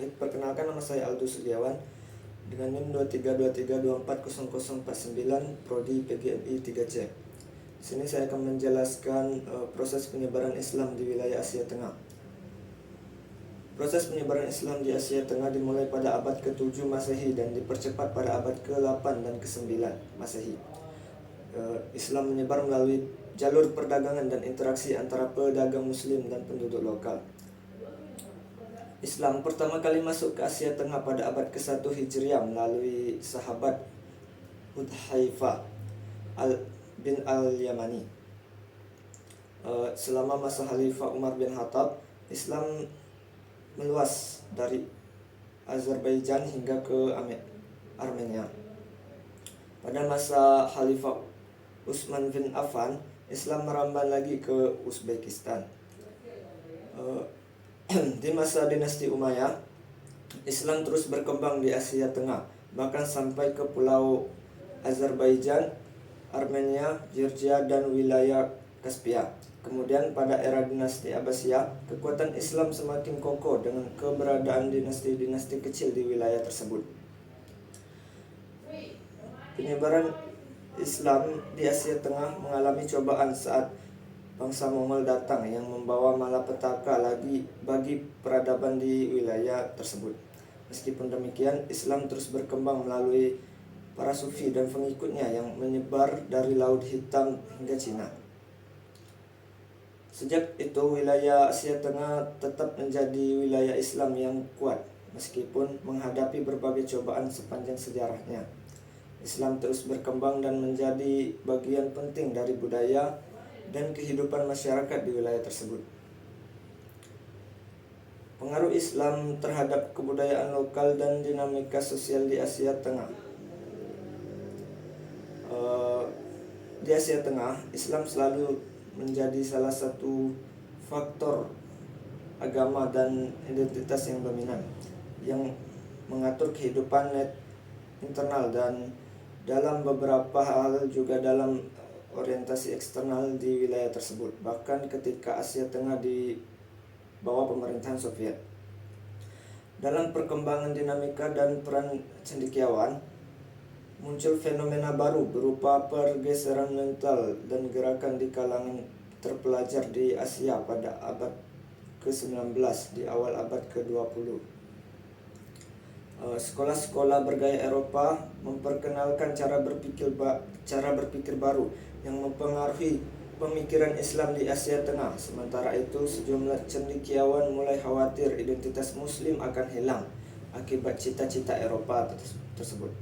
Baik, perkenalkan nama saya Aldo Suliawan dengan NIM 2323240049 Prodi PGMI 3C. Di sini saya akan menjelaskan proses penyebaran Islam di wilayah Asia Tengah. Proses penyebaran Islam di Asia Tengah dimulai pada abad ke-7 Masehi dan dipercepat pada abad ke-8 dan ke-9 Masehi. Islam menyebar melalui jalur perdagangan dan interaksi antara pedagang muslim dan penduduk lokal. Islam pertama kali masuk ke Asia Tengah pada abad ke-1 Hijriah melalui sahabat Hudzaifah bin al-Yamani. Selama masa Khalifah Umar bin Khattab, Islam meluas dari Azerbaijan hingga ke Armenia. Pada masa Khalifah Utsman bin Affan, Islam merambah lagi ke Uzbekistan. Di masa dinasti Umayyah, Islam terus berkembang di Asia Tengah, bahkan sampai ke pulau Azerbaijan, Armenia, Georgia, dan wilayah Kaspia. Kemudian pada era dinasti Abbasiyah, kekuatan Islam semakin kokoh dengan keberadaan dinasti-dinasti kecil di wilayah tersebut. Penyebaran Islam di Asia Tengah mengalami cobaan saat bangsa Mongol datang yang membawa malapetaka bagi peradaban di wilayah tersebut. Meskipun demikian, Islam terus berkembang melalui para sufi dan pengikutnya yang menyebar dari Laut Hitam hingga Cina. Sejak itu, wilayah Asia Tengah tetap menjadi wilayah Islam yang kuat, meskipun menghadapi berbagai cobaan sepanjang sejarahnya. Islam terus berkembang dan menjadi bagian penting dari budaya dan kehidupan masyarakat di wilayah tersebut. Pengaruh Islam terhadap kebudayaan lokal dan dinamika sosial di Asia Tengah. Di Asia Tengah, Islam selalu menjadi salah satu faktor agama dan identitas yang dominan, yang mengatur kehidupan internal dan dalam beberapa hal juga dalam orientasi eksternal di wilayah tersebut, bahkan ketika Asia Tengah di bawah pemerintahan Soviet. Dalam perkembangan dinamika dan peran cendekiawan, muncul fenomena baru berupa pergeseran mental dan gerakan di kalangan terpelajar di Asia pada abad ke-19 di awal abad ke-20. Sekolah-sekolah bergaya Eropa memperkenalkan cara berpikir baru yang mempengaruhi pemikiran Islam di Asia Tengah. Sementara itu, sejumlah cendekiawan mulai khawatir identitas Muslim akan hilang akibat cita-cita Eropa tersebut.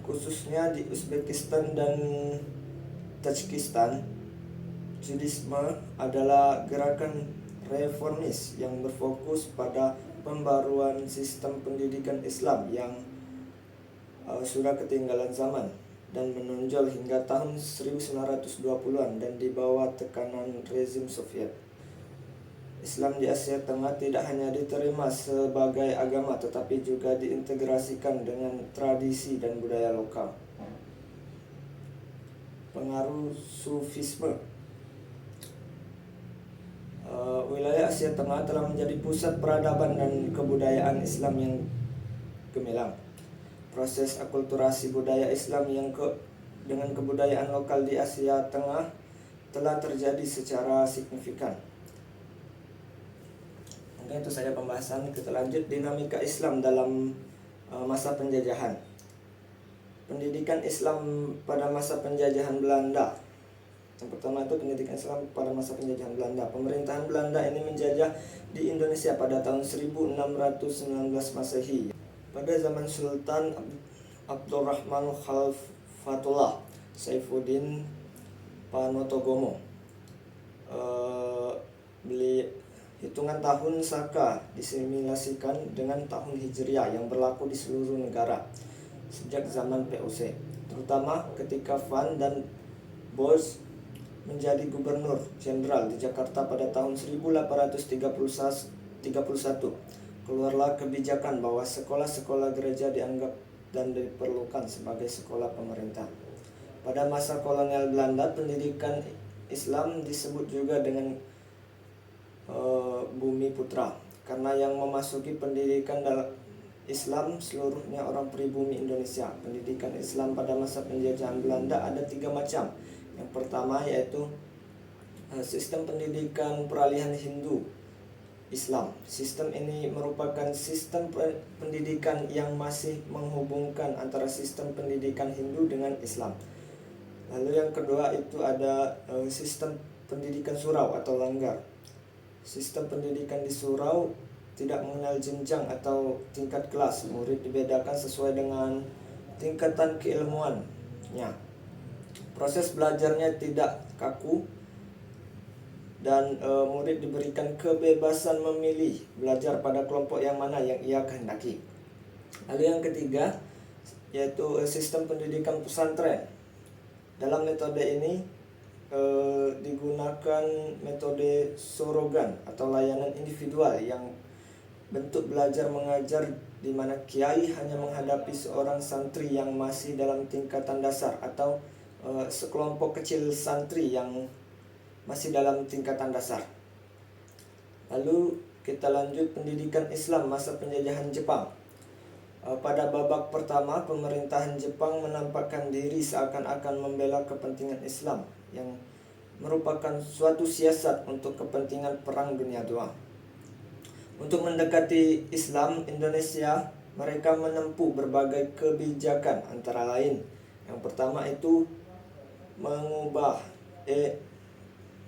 Khususnya di Uzbekistan dan Tajikistan, Judisme adalah gerakan reformis yang berfokus pada pembaruan sistem pendidikan Islam yang sudah ketinggalan zaman dan menonjol hingga tahun 1920-an dan di bawah tekanan rezim Soviet. Islam di Asia Tengah tidak hanya diterima sebagai agama tetapi juga diintegrasikan dengan tradisi dan budaya lokal. Pengaruh Sufisme. Wilayah Asia Tengah telah menjadi pusat peradaban dan kebudayaan Islam yang gemilang. Proses akulturasi budaya Islam dengan kebudayaan lokal di Asia Tengah telah terjadi secara signifikan. Mungkin itu saja pembahasan. Kita lanjut dinamika Islam dalam masa penjajahan. Pendidikan Islam pada masa penjajahan Belanda. Yang pertama itu pendidikan Islam pada masa penjajahan Belanda. Pemerintahan Belanda ini menjajah di Indonesia pada tahun 1619 Masehi. Pada zaman Sultan Abdurrahman Khalfatullah Saifuddin Panotogomo, hitungan tahun Saka disimulasikan dengan tahun Hijriah yang berlaku di seluruh negara sejak zaman VOC, terutama ketika Van dan Bos menjadi gubernur jenderal di Jakarta pada tahun 1831. Keluarlah kebijakan bahwa sekolah-sekolah gereja dianggap dan diperlukan sebagai sekolah pemerintah. Pada masa kolonial Belanda, pendidikan Islam disebut juga dengan Bumi Putra. karena yang memasuki pendidikan dalam Islam seluruhnya orang pribumi Indonesia. Pendidikan Islam pada masa penjajahan Belanda ada 3 macam. Yang pertama yaitu sistem pendidikan peralihan Hindu Islam. Sistem ini merupakan sistem pendidikan yang masih menghubungkan antara sistem pendidikan Hindu dengan Islam. Lalu yang kedua itu ada sistem pendidikan surau atau langgar. Sistem pendidikan di surau tidak mengenal jenjang atau tingkat kelas. Murid dibedakan sesuai dengan tingkatan keilmuannya. Proses belajarnya tidak kaku dan murid diberikan kebebasan memilih belajar pada kelompok yang mana yang ia kehendaki. Lalu yang ketiga yaitu sistem pendidikan pesantren. Dalam metode ini digunakan metode sorogan atau layanan individual yang bentuk belajar mengajar di mana kiai hanya menghadapi seorang santri yang masih dalam tingkatan dasar atau sekelompok kecil santri yang masih dalam tingkatan dasar. Lalu kita lanjut pendidikan Islam masa penjajahan Jepang. Pada babak pertama, pemerintahan Jepang menampakkan diri seakan-akan membela kepentingan Islam yang merupakan suatu siasat untuk kepentingan Perang Dunia II. Untuk mendekati Islam Indonesia, mereka menempuh berbagai kebijakan, antara lain yang pertama itu mengubah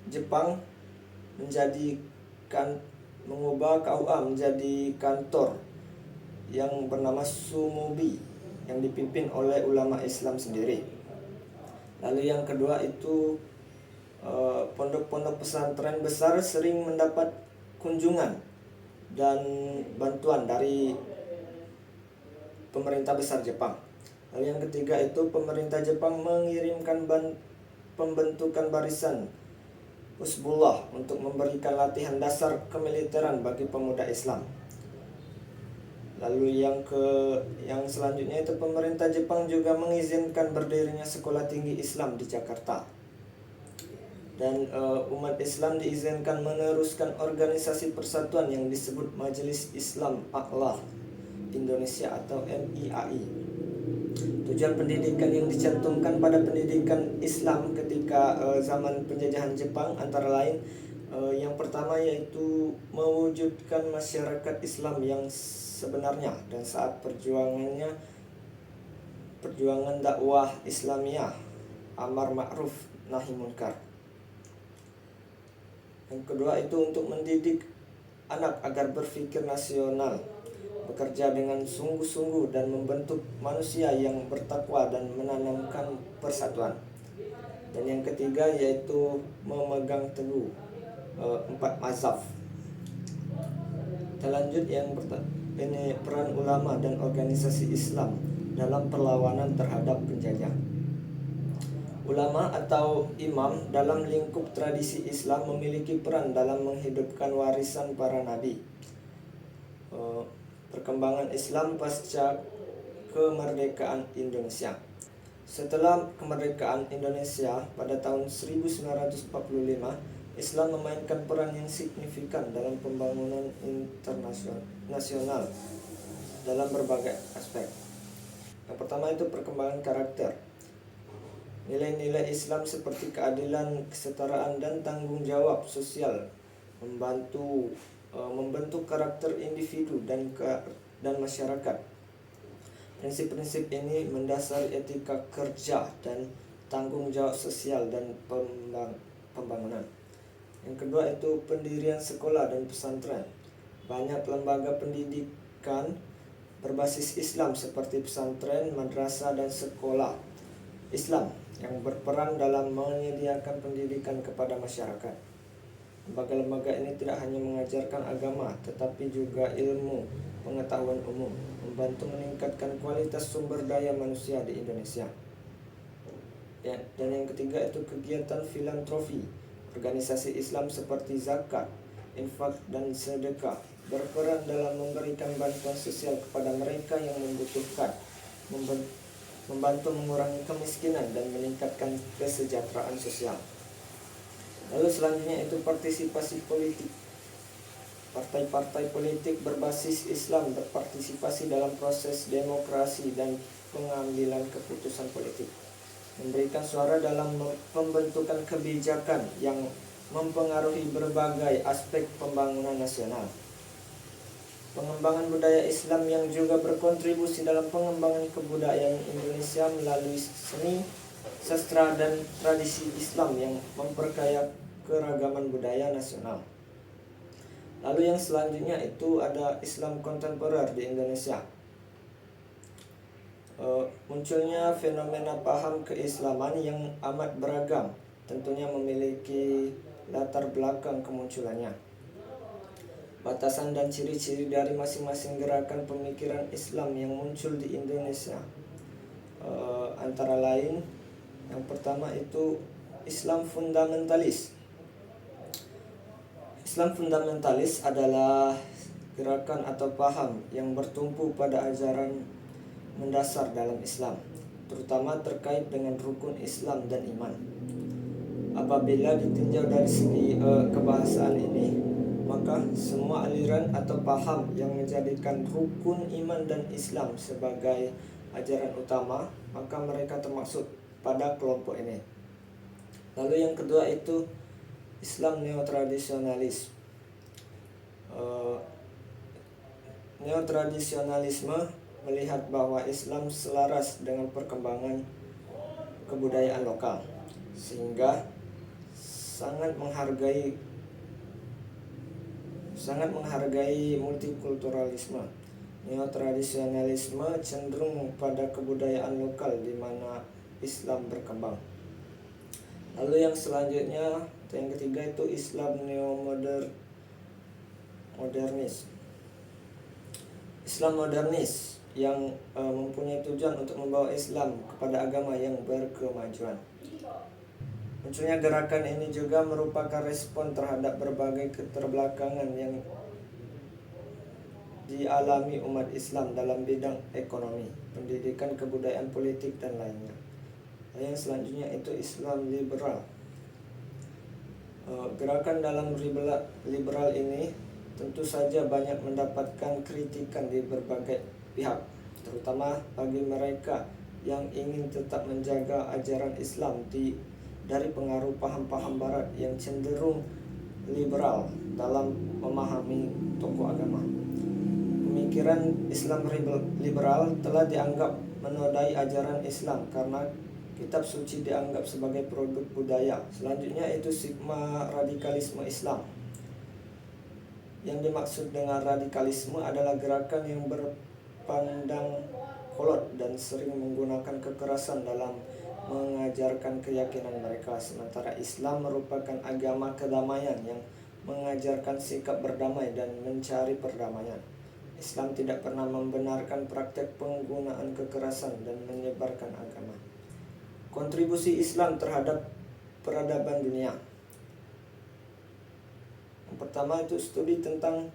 Jepang mengubah KUA menjadi kantor yang bernama Sumubi yang dipimpin oleh ulama Islam sendiri. Lalu yang kedua itu pondok-pondok pesantren besar sering mendapat kunjungan dan bantuan dari pemerintah besar Jepang. Lalu yang ketiga itu pemerintah Jepang mengirimkan pembentukan barisan Hizbullah untuk memberikan latihan dasar kemiliteran bagi pemuda Islam. Lalu yang selanjutnya itu pemerintah Jepang juga mengizinkan berdirinya sekolah tinggi Islam di Jakarta. Dan umat Islam diizinkan meneruskan organisasi persatuan yang disebut Majelis Islam A'la Indonesia atau MIAI. Tujuan pendidikan yang dicantumkan pada pendidikan Islam ketika zaman penjajahan Jepang antara lain yang pertama yaitu mewujudkan masyarakat Islam yang sebenarnya, dan saat perjuangan dakwah Islamiyah amar ma'ruf nahi munkar. Yang kedua itu untuk mendidik anak agar berpikir nasional, bekerja dengan sungguh-sungguh dan membentuk manusia yang bertakwa dan menanamkan persatuan. Dan yang ketiga yaitu memegang teguh 4 mazhab. Kita lanjut yang ini peran ulama dan organisasi Islam dalam perlawanan terhadap penjajah. Ulama atau imam dalam lingkup tradisi Islam memiliki peran dalam menghidupkan warisan para nabi. Perkembangan Islam pasca kemerdekaan Indonesia. Setelah kemerdekaan Indonesia pada tahun 1945, Islam memainkan peran yang signifikan dalam pembangunan internasional dalam berbagai aspek. Yang pertama itu perkembangan karakter. Nilai-nilai Islam seperti keadilan, kesetaraan, dan tanggung jawab sosial membentuk karakter individu dan masyarakat. Prinsip-prinsip ini mendasari etika kerja dan tanggung jawab sosial dan pembangunan. Yang kedua itu pendirian sekolah dan pesantren. Banyak lembaga pendidikan berbasis Islam seperti pesantren, madrasah, dan sekolah Islam yang berperan dalam menyediakan pendidikan kepada masyarakat. Lembaga-lembaga ini tidak hanya mengajarkan agama, tetapi juga ilmu pengetahuan umum, membantu meningkatkan kualitas sumber daya manusia di Indonesia. Ya, dan yang ketiga itu kegiatan filantropi. Organisasi Islam seperti zakat, infak, dan sedekah berperan dalam memberikan bantuan sosial kepada mereka yang membutuhkan, membantu mengurangi kemiskinan dan meningkatkan kesejahteraan sosial. Lalu selanjutnya itu partisipasi politik. Partai-partai politik berbasis Islam berpartisipasi dalam proses demokrasi dan pengambilan keputusan politik, memberikan suara dalam pembentukan kebijakan yang mempengaruhi berbagai aspek pembangunan nasional. Pengembangan budaya Islam yang juga berkontribusi dalam pengembangan kebudayaan Indonesia melalui seni, sastra, dan tradisi Islam yang memperkaya keragaman budaya nasional. Lalu yang selanjutnya itu ada Islam kontemporer di Indonesia. Munculnya fenomena paham keislaman yang amat beragam, tentunya memiliki latar belakang kemunculannya. Batasan dan ciri-ciri dari masing-masing gerakan pemikiran Islam yang muncul di Indonesia, antara lain yang pertama itu Islam fundamentalis. Islam fundamentalis adalah gerakan atau paham yang bertumpu pada ajaran mendasar dalam Islam, terutama terkait dengan rukun Islam dan iman. Apabila ditinjau dari segi kebahasaan ini, maka semua aliran atau paham yang menjadikan rukun iman dan Islam sebagai ajaran utama, maka mereka termasuk pada kelompok ini. Lalu yang kedua itu Islam neotradisionalis. Neotradisionalisme melihat bahwa Islam selaras dengan perkembangan kebudayaan lokal, sehingga sangat menghargai multikulturalisme. Neotradisionalisme cenderung pada kebudayaan lokal di mana Islam berkembang. Lalu yang selanjutnya, yang ketiga itu Islam modernis. Islam modernis yang mempunyai tujuan untuk membawa Islam kepada agama yang berkemajuan. Munculnya gerakan ini juga merupakan respon terhadap berbagai keterbelakangan yang dialami umat Islam dalam bidang ekonomi, pendidikan, kebudayaan, politik, dan lainnya. Yang selanjutnya itu Islam liberal. Gerakan dalam liberal ini tentu saja banyak mendapatkan kritikan di berbagai pihak, terutama bagi mereka yang ingin tetap menjaga ajaran Islam dari pengaruh paham-paham Barat yang cenderung liberal dalam memahami tokoh agama. Pemikiran Islam liberal telah dianggap menodai ajaran Islam karena kitab suci dianggap sebagai produk budaya. Selanjutnya itu sigma radikalisme Islam. Yang dimaksud dengan radikalisme adalah gerakan yang berpandang kolot dan sering menggunakan kekerasan dalam mengajarkan keyakinan mereka. Sementara Islam merupakan agama kedamaian yang mengajarkan sikap berdamai dan mencari perdamaian. Islam tidak pernah membenarkan praktek penggunaan kekerasan dan menyebarkan agama. Kontribusi Islam terhadap peradaban dunia. Yang pertama itu studi tentang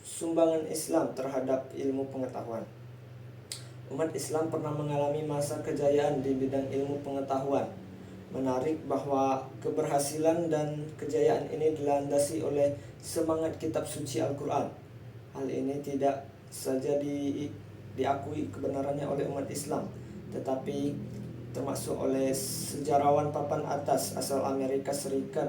sumbangan Islam terhadap ilmu pengetahuan. Umat Islam pernah mengalami masa kejayaan di bidang ilmu pengetahuan. Menarik bahwa keberhasilan dan kejayaan ini dilandasi oleh semangat kitab suci Al-Quran. Hal ini tidak saja diakui kebenarannya oleh umat Islam, tetapi termasuk oleh sejarawan papan atas asal Amerika Serikat